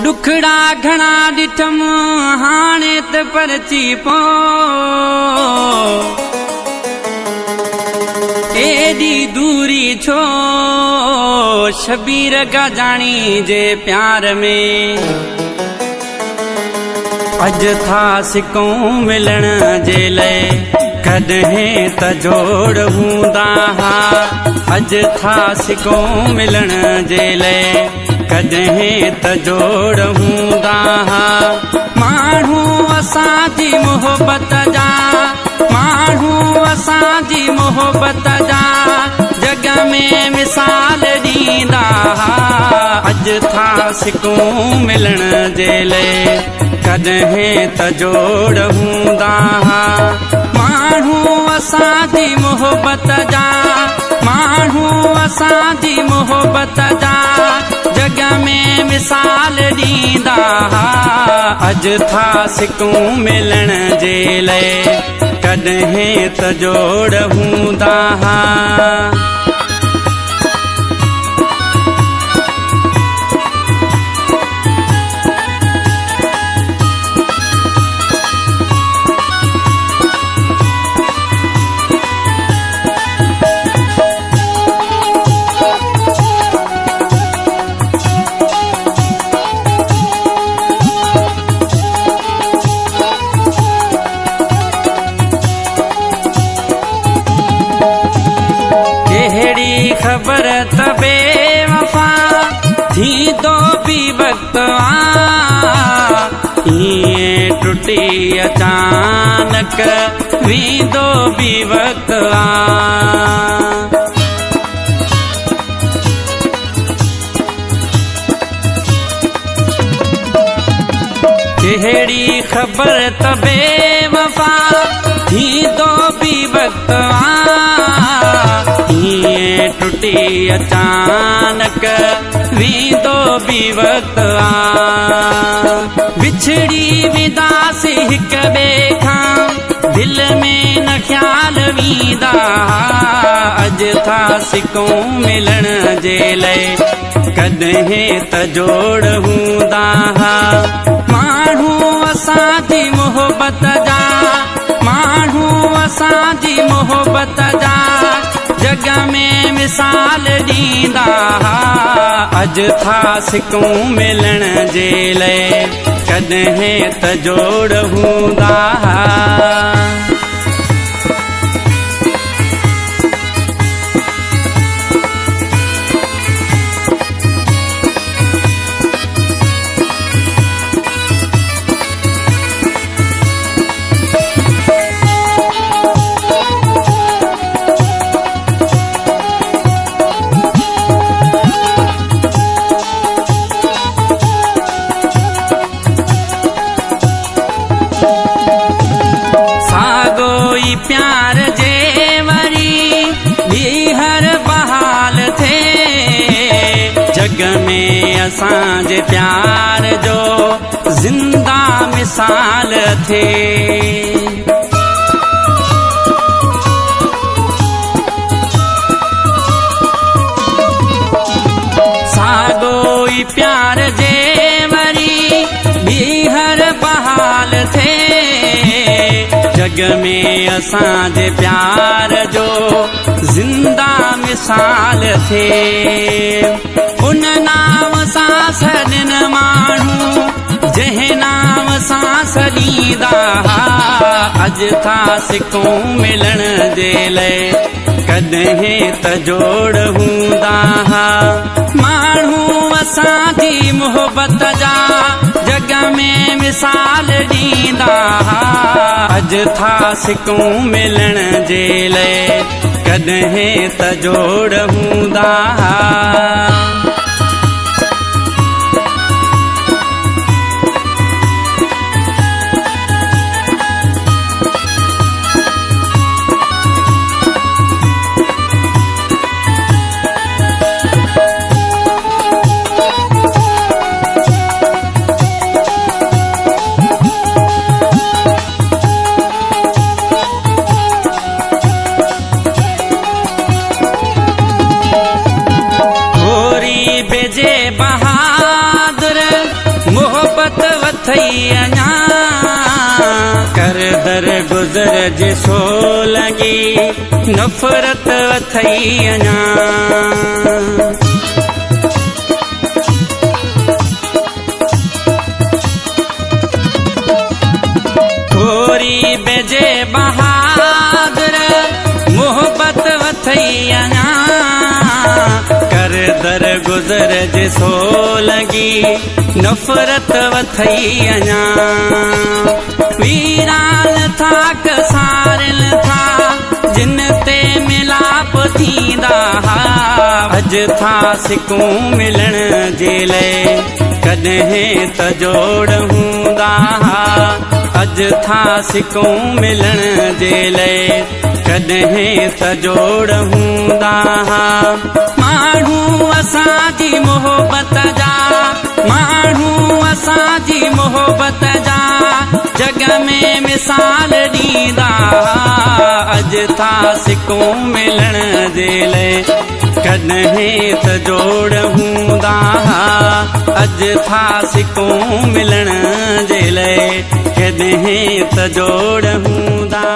दुखड़ा घणा ॾिठम हाणे त परची पो एडी दूरी छो शबीर गजाणी जे प्यार में अज था सिकूं मिलण जे लाइ कॾहिं त जोड़ हूंदा हा। अज था सिकूं मिलण जे लाइ कॾहिं त जोड़ हूंदा हा। माण्हू असांजी मोहबत जा माण्हू असांजी मोहबत जा जग में मिसाल ॾींदा हा। अज था सिकूं मिलण जे लाइ कॾहिं त जोड़ हूंदा हा। माण्हू असांजी मोहबत जा माण्हू असांजी मोहबत जा जग में मिसाल ॾींदा हा। अज था सिकूं मिलण जे लाइ कॾहिं त जोड़ हूंदा हा। खबर त बेवफा थी तो भी वक्त इएं टुटी अचानक वींदो भी वक्त कहिड़ी खबर त बेवफा थी तो भी वक्त टुटी अचानक वींदो भी वक्त बिछड़ी विदासी हिक ॿिए खां दिल में न ख्याल वींदा। अज था सिकूं मिलण जे लाइ कॾहिं त जोड़ हूंदा हा। माण्हू असांजी मोहबत जा माण्हू असांजी मोहबत जा जग में मिसाल ॾींदा हा। अज था सिकूं मिलण जे लाइ कॾहिं त जोड़ हूंदा हा। प्यार जे वरी ॿीहर बहाल थे जग में असांजे प्यार जो जिंदा मिसाल थे। सागो ई प्यार जे वरी ॿीहर बहाल थे जग में असांजे प्यार जो जिंदा मिसाल थे। उन नाम सां सॾन माण्हू जंहिं नाम सां सॾींदा हा। अज था सिकूं मिलण जे लाइ कॾहिं त जोड़ हूंदा हा। माण्हू असांजी मोहबत जा जग में मिसाल ॾींदा हा। अज था सिकूं मिलण जे लाइ कॾहिं त जोड़ हूंदा हा। अथई अञा कर दर गुज़र जे सो लॻी नफ़रत अथई अञा थोरी बेजे बहादुर मोहब्बत अथई अञा कर दर गुज़र जे सो लॻी नफ़रत अथई अञा वीरान था कसारिल था जिन ते मिलाप थींदा अॼु था सिकूं मिलण जे लाइ कॾहिं त जोड़ हूंदा अॼु था सिकूं मिलण जे लाइ कॾहिं त जोड़ हूंदा माण्हू असांजी मोहब्बत जा माण्हू असांजी मोहब्बत जा जग में मिसाल ॾींदा अॼु था सिकूं मिलण जे लाइ कॾहिं त जोड़ हूंदा अॼु था सिकूं मिलण जे लाइ कॾहिं त जोड़ हूंदा